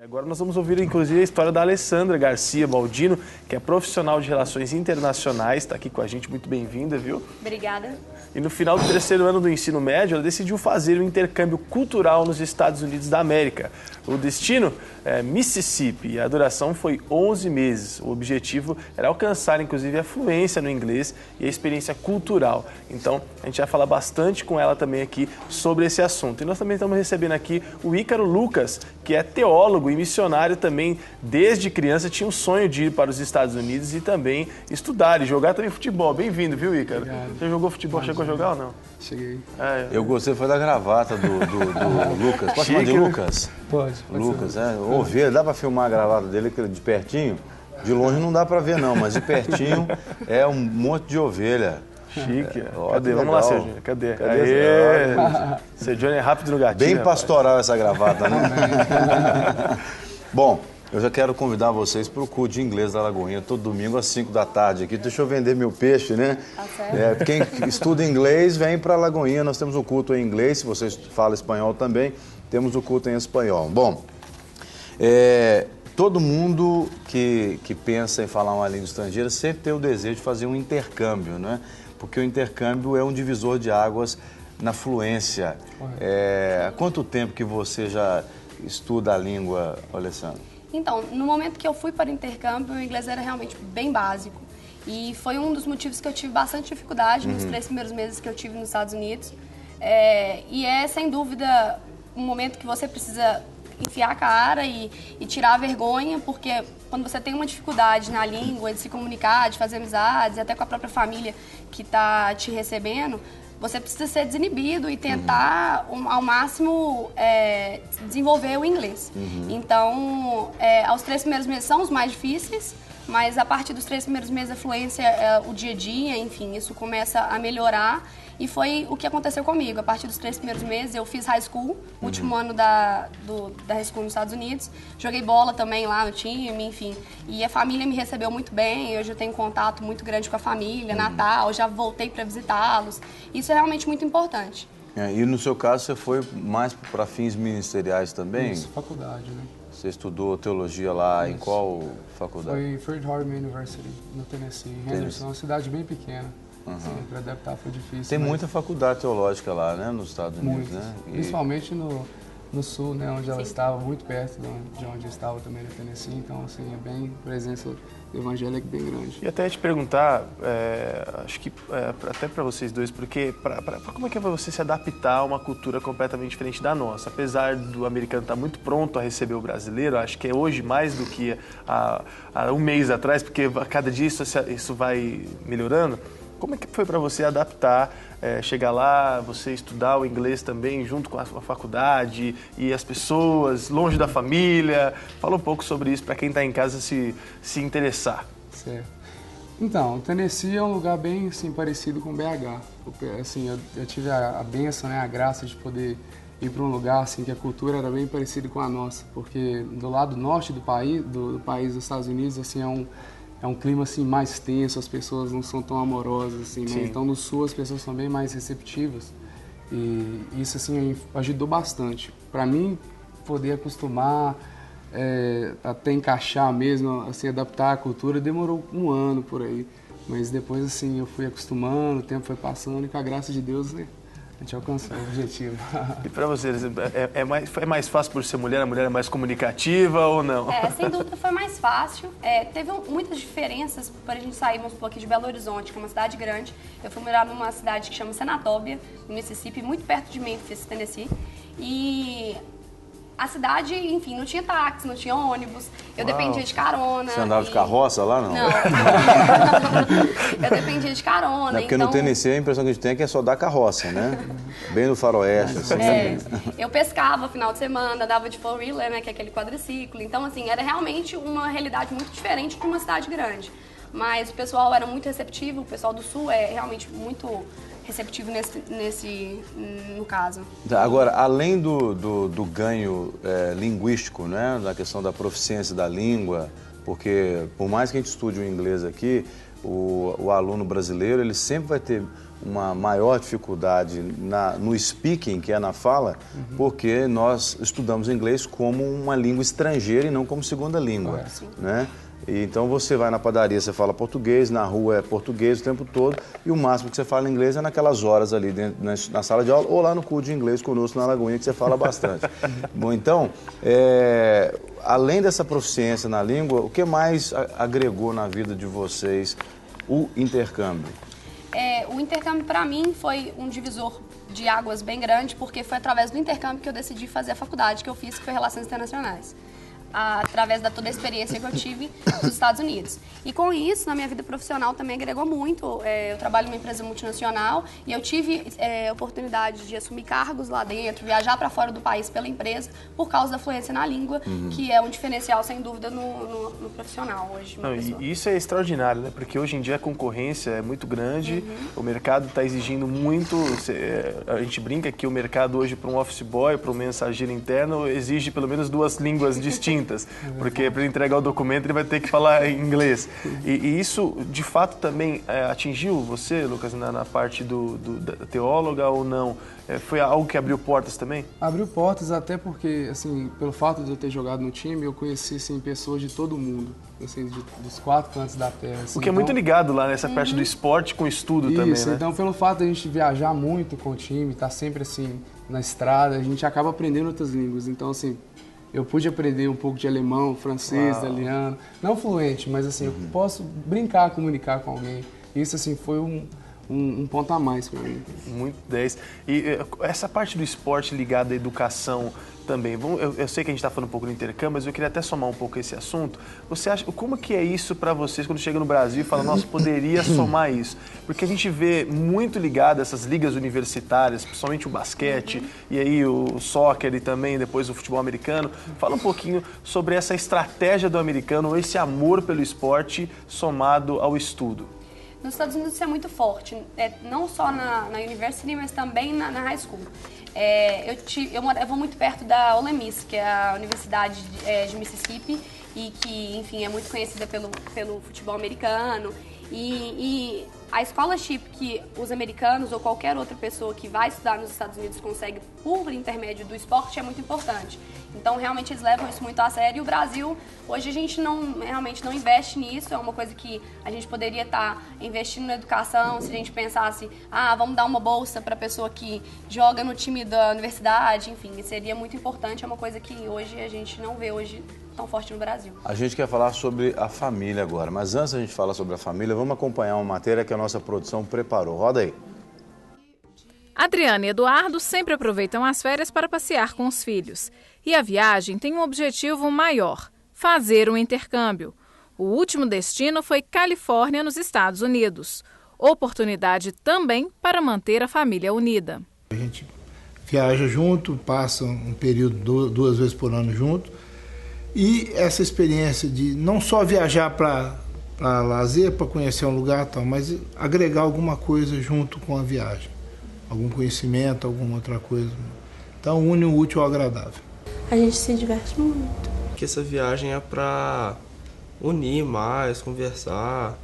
Agora nós vamos ouvir, inclusive, a história da Alessandra Garcia Baldino, que é profissional de Relações Internacionais, está aqui com a gente, muito bem-vinda, viu? Obrigada. E no final do 3º ano do ensino médio, ela decidiu fazer um intercâmbio cultural nos Estados Unidos da América. O destino é Mississippi e a duração foi 11 meses. O objetivo era alcançar, inclusive, a fluência no inglês e a experiência cultural. Então, a gente vai falar bastante com ela também aqui sobre esse assunto. E nós também estamos recebendo aqui o Ícaro Lucas, que é teólogo e missionário também. Desde criança tinha um sonho de ir para os Estados Unidos e também estudar e jogar também futebol. Bem-vindo, viu, Ícaro? Obrigado. Você jogou futebol, chegou a jogar ou não? Cheguei. Eu gostei, foi da gravata do Lucas. Pode chamar de Lucas? Pode Lucas, Ovelha, dá pra filmar a gravata dele de pertinho? De longe não dá pra ver não, mas de pertinho é um monte de ovelha. Chique. Ó, cadê? Vamos lá, Sr. Johnny. Cadê? Aê! Sr. Johnny é rápido no gatinho. Bem rapaz. pastoral essa gravata, né? Bom, eu já quero convidar vocês para o culto de inglês da Lagoinha, todo domingo às 5 da tarde aqui. Deixa eu vender meu peixe, né? Tá certo. Quem estuda inglês, vem para a Lagoinha. Nós temos o culto em inglês, se vocês falam espanhol também, temos o culto em espanhol. Bom, todo mundo que pensa em falar uma língua estrangeira sempre tem o desejo de fazer um intercâmbio, né? Porque o intercâmbio é um divisor de águas na fluência. Há quanto tempo que você já estuda a língua, Alessandra? Então, no momento que eu fui para o intercâmbio, o inglês era realmente bem básico. E foi um dos motivos que eu tive bastante dificuldade nos 3 primeiros meses que eu tive nos Estados Unidos. E é, sem dúvida, um momento que você precisa enfiar a cara e tirar a vergonha, porque quando você tem uma dificuldade na língua, de se comunicar, de fazer amizades, até com a própria família que está te recebendo, você precisa ser desinibido e tentar, ao máximo, desenvolver o inglês. Então, aos 3 primeiros meses são os mais difíceis, mas a partir dos 3 primeiros meses a fluência, o dia a dia, enfim, isso começa a melhorar. E foi o que aconteceu comigo. A partir dos 3 primeiros meses eu fiz high school, último ano da high school nos Estados Unidos. Joguei bola também lá no time, enfim. E a família me recebeu muito bem, hoje eu tenho contato muito grande com a família, Natal, já voltei para visitá-los. Isso é realmente muito importante. E no seu caso, você foi mais para fins ministeriais também? Isso, faculdade, né? Você estudou teologia lá em qual faculdade? Foi Fred Hardman University, no Tennessee, em Henderson, uma cidade bem pequena. Para adaptar foi difícil. Tem muita faculdade teológica lá, né, nos Estados Unidos, né? Principalmente no sul, né, onde ela estava, muito perto de onde eu estava também, no Tennessee. Então, assim, é bem presença evangélica bem grande. E até te perguntar, acho que até para vocês dois, porque como é que é para você se adaptar a uma cultura completamente diferente da nossa? Apesar do americano estar muito pronto a receber o brasileiro, acho que é hoje mais do que há um mês atrás, porque a cada dia isso vai melhorando. Como é que foi para você adaptar, chegar lá, você estudar o inglês também junto com a sua faculdade e as pessoas, longe da família? Fala um pouco sobre isso para quem está em casa se interessar. Certo. Então, o Tennessee é um lugar bem assim, parecido com BH. Assim, eu tive a bênção, né, a graça de poder ir para um lugar assim, que a cultura era bem parecida com a nossa, porque do lado norte do país dos Estados Unidos, assim, é um clima assim mais tenso, as pessoas não são tão amorosas assim, né? Então no sul as pessoas são bem mais receptivas e isso assim ajudou bastante para mim poder acostumar, até encaixar mesmo, assim, adaptar a cultura. Demorou um ano por aí, mas depois assim eu fui acostumando, o tempo foi passando e com a graça de Deus, né, a gente alcançou o objetivo. E para vocês, é mais fácil por ser mulher? A mulher é mais comunicativa ou não? Sem dúvida foi mais fácil. Teve muitas diferenças para a gente sair, vamos supor, aqui de Belo Horizonte, que é uma cidade grande. Eu fui morar numa cidade que chama Senatobia, no Mississippi, muito perto de Memphis, Tennessee. E a cidade, enfim, não tinha táxi, não tinha ônibus, eu dependia de carona. Você andava de carroça lá, não? Não. Eu dependia de carona. Não, porque no Tennessee a impressão que a gente tem é que é só dar carroça, né? Bem no faroeste, assim. Eu pescava final de semana, andava de four-wheeler, né, que é aquele quadriciclo. Então, assim, era realmente uma realidade muito diferente de uma cidade grande. Mas o pessoal era muito receptivo, o pessoal do Sul é realmente muito receptivo no caso. Agora, além do ganho linguístico, né, na questão da proficiência da língua, porque por mais que a gente estude o inglês aqui, o aluno brasileiro ele sempre vai ter uma maior dificuldade no speaking, que é na fala, porque nós estudamos inglês como uma língua estrangeira e não como segunda língua, né? E então você vai na padaria, você fala português, na rua é português o tempo todo, e o máximo que você fala inglês é naquelas horas ali dentro, na sala de aula, ou lá no curso de inglês conosco na Lagoinha, que você fala bastante. Bom, então, além dessa proficiência na língua, o que mais agregou na vida de vocês o intercâmbio? O intercâmbio, para mim, foi um divisor de águas bem grande, porque foi através do intercâmbio que eu decidi fazer a faculdade que eu fiz, que foi Relações Internacionais. Através da toda a experiência que eu tive nos Estados Unidos. E com isso, na minha vida profissional também agregou muito. Eu trabalho numa empresa multinacional e eu tive a oportunidade de assumir cargos lá dentro, viajar para fora do país pela empresa, por causa da fluência na língua, que é um diferencial, sem dúvida, no profissional hoje. Não, e isso é extraordinário, né? Porque hoje em dia a concorrência é muito grande, o mercado está exigindo muito. A gente brinca que o mercado hoje, para um office boy, para um mensageiro interno, exige pelo menos 2 línguas distintas. Porque para ele entregar o documento ele vai ter que falar inglês. E isso, de fato, também atingiu você, Lucas, na parte da teóloga ou não? Foi algo que abriu portas também? Abriu portas até porque, assim, pelo fato de eu ter jogado no time, eu conheci, assim, pessoas de todo mundo, assim, dos 4 cantos da terra. Assim, o que é muito ligado lá nessa parte do esporte com o estudo também, né? Então, pelo fato de a gente viajar muito com o time, estar sempre, assim, na estrada, a gente acaba aprendendo outras línguas. Então, assim, eu pude aprender um pouco de alemão, francês, italiano, não fluente, mas assim, eu posso brincar, comunicar com alguém. Isso, assim, foi um ponto a mais para mim. Muito 10. E essa parte do esporte ligada à educação também, eu sei que a gente está falando um pouco do intercâmbio, mas eu queria até somar um pouco esse assunto. Você acha, como que é isso para vocês quando chega no Brasil e fala, nossa, poderia somar isso? Porque a gente vê muito ligado essas ligas universitárias, principalmente o basquete, e aí o soccer e também depois o futebol americano. Fala um pouquinho sobre essa estratégia do americano, esse amor pelo esporte somado ao estudo. Nos Estados Unidos isso é muito forte, não só na university, mas também na high school. Eu morava muito perto da Ole Miss, que é a Universidade de Mississippi, e que, enfim, é muito conhecida pelo futebol americano. E a scholarship que os americanos ou qualquer outra pessoa que vai estudar nos Estados Unidos consegue por intermédio do esporte é muito importante. Então, realmente, eles levam isso muito a sério. E o Brasil, hoje, a gente realmente não investe nisso. É uma coisa que a gente poderia estar investindo na educação, se a gente pensasse, vamos dar uma bolsa para a pessoa que joga no time da universidade, enfim, seria muito importante. É uma coisa que hoje a gente não vê hoje tão forte no Brasil. A gente quer falar sobre a família agora, mas antes da gente falar sobre a família, vamos acompanhar uma matéria que a nossa produção preparou. Roda aí. Adriana e Eduardo sempre aproveitam as férias para passear com os filhos. E a viagem tem um objetivo maior: fazer um intercâmbio. O último destino foi Califórnia, nos Estados Unidos. Oportunidade também para manter a família unida. A gente viaja junto, passa um período 2 vezes por ano junto. E essa experiência de não só viajar para lazer, para conhecer um lugar, tal, mas agregar alguma coisa junto com a viagem. Algum conhecimento, alguma outra coisa. Então, une o útil ao agradável. A gente se diverte muito. Que essa viagem é para unir mais, conversar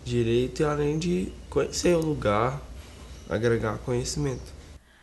direito e além de conhecer o lugar, agregar conhecimento.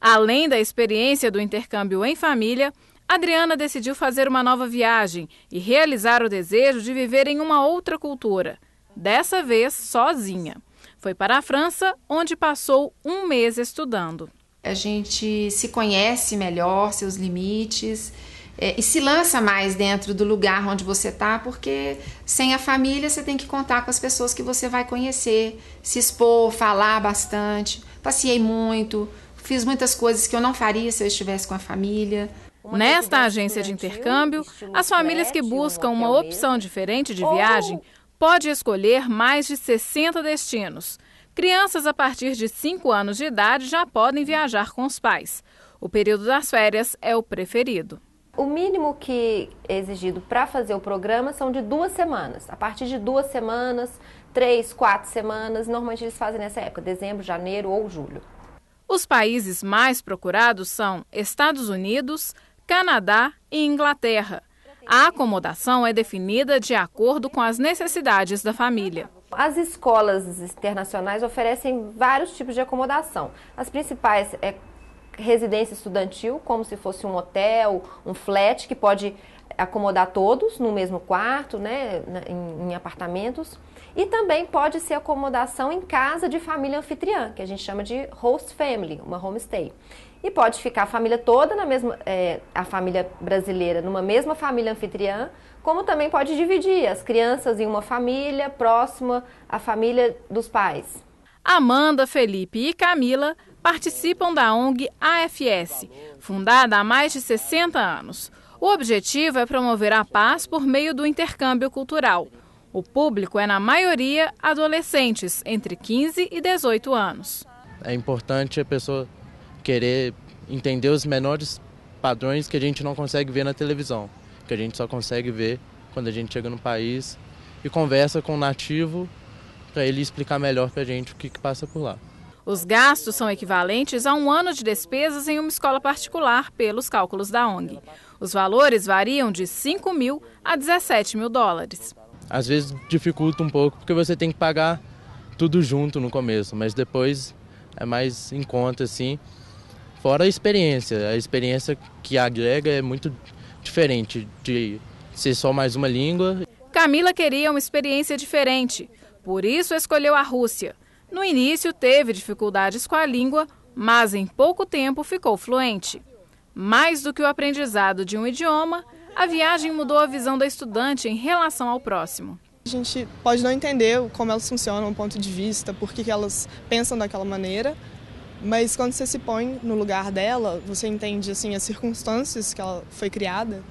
Além da experiência do intercâmbio em família, Adriana decidiu fazer uma nova viagem e realizar o desejo de viver em uma outra cultura, dessa vez sozinha. Foi para a França, onde passou 1 mês estudando. A gente se conhece melhor, seus limites, e se lança mais dentro do lugar onde você está, porque sem a família você tem que contar com as pessoas que você vai conhecer, se expor, falar bastante. Passeei muito, fiz muitas coisas que eu não faria se eu estivesse com a família. Nesta agência de intercâmbio, as famílias que buscam uma opção diferente de viagem podem escolher mais de 60 destinos. Crianças a partir de 5 anos de idade já podem viajar com os pais. O período das férias é o preferido. O mínimo que é exigido para fazer o programa são de 2 semanas. A partir de 2 semanas, 3, 4 semanas, normalmente eles fazem nessa época, dezembro, janeiro ou julho. Os países mais procurados são Estados Unidos, Canadá e Inglaterra. A acomodação é definida de acordo com as necessidades da família. As escolas internacionais oferecem vários tipos de acomodação. As principais é residência estudantil, como se fosse um hotel, um flat, que pode acomodar todos no mesmo quarto, né, em apartamentos. E também pode ser acomodação em casa de família anfitriã, que a gente chama de host family, uma homestay. E pode ficar a família toda na mesma, a família brasileira numa mesma família anfitriã, como também pode dividir as crianças em uma família próxima à família dos pais. Amanda, Felipe e Camila participam da ONG AFS, fundada há mais de 60 anos. O objetivo é promover a paz por meio do intercâmbio cultural. O público é, na maioria, adolescentes entre 15 e 18 anos. É importante a pessoa querer entender os menores padrões que a gente não consegue ver na televisão, que a gente só consegue ver quando a gente chega no país e conversa com o nativo para ele explicar melhor para a gente o que passa por lá. Os gastos são equivalentes a um ano de despesas em uma escola particular, pelos cálculos da ONG. Os valores variam de 5 mil a 17 mil dólares. Às vezes dificulta um pouco porque você tem que pagar tudo junto no começo, mas depois é mais em conta, assim. Fora a experiência que agrega é muito diferente de ser só mais uma língua. Camila queria uma experiência diferente, por isso escolheu a Rússia. No início teve dificuldades com a língua, mas em pouco tempo ficou fluente. Mais do que o aprendizado de um idioma, a viagem mudou a visão da estudante em relação ao próximo. A gente pode não entender como elas funcionam, um ponto de vista, por que elas pensam daquela maneira, mas quando você se põe no lugar dela, você entende assim, as circunstâncias que ela foi criada,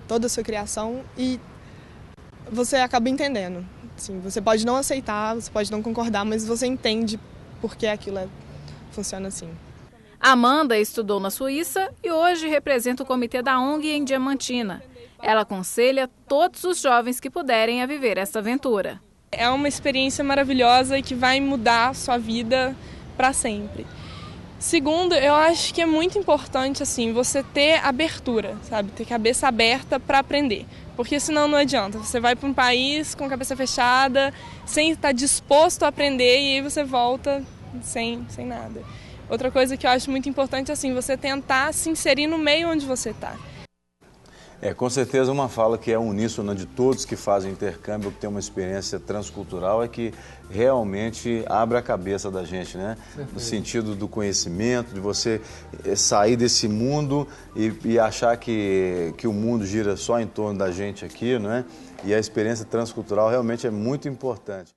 toda a sua criação, e você acaba entendendo. Assim, você pode não aceitar, você pode não concordar, mas você entende por que aquilo funciona assim. Amanda estudou na Suíça e hoje representa o comitê da ONG em Diamantina. Ela aconselha todos os jovens que puderem a viver essa aventura. É uma experiência maravilhosa e que vai mudar a sua vida para sempre. Segundo, eu acho que é muito importante assim, você ter abertura, sabe? Ter cabeça aberta para aprender. Porque senão não adianta. Você vai para um país com a cabeça fechada, sem estar disposto a aprender e aí você volta sem nada. Outra coisa que eu acho muito importante é assim, você tentar se inserir no meio onde você está. Com certeza uma fala que é uníssona de todos que fazem intercâmbio, que tem uma experiência transcultural, é que realmente abre a cabeça da gente, né? No sentido do conhecimento, de você sair desse mundo e achar que o mundo gira só em torno da gente aqui, não é? E a experiência transcultural realmente é muito importante.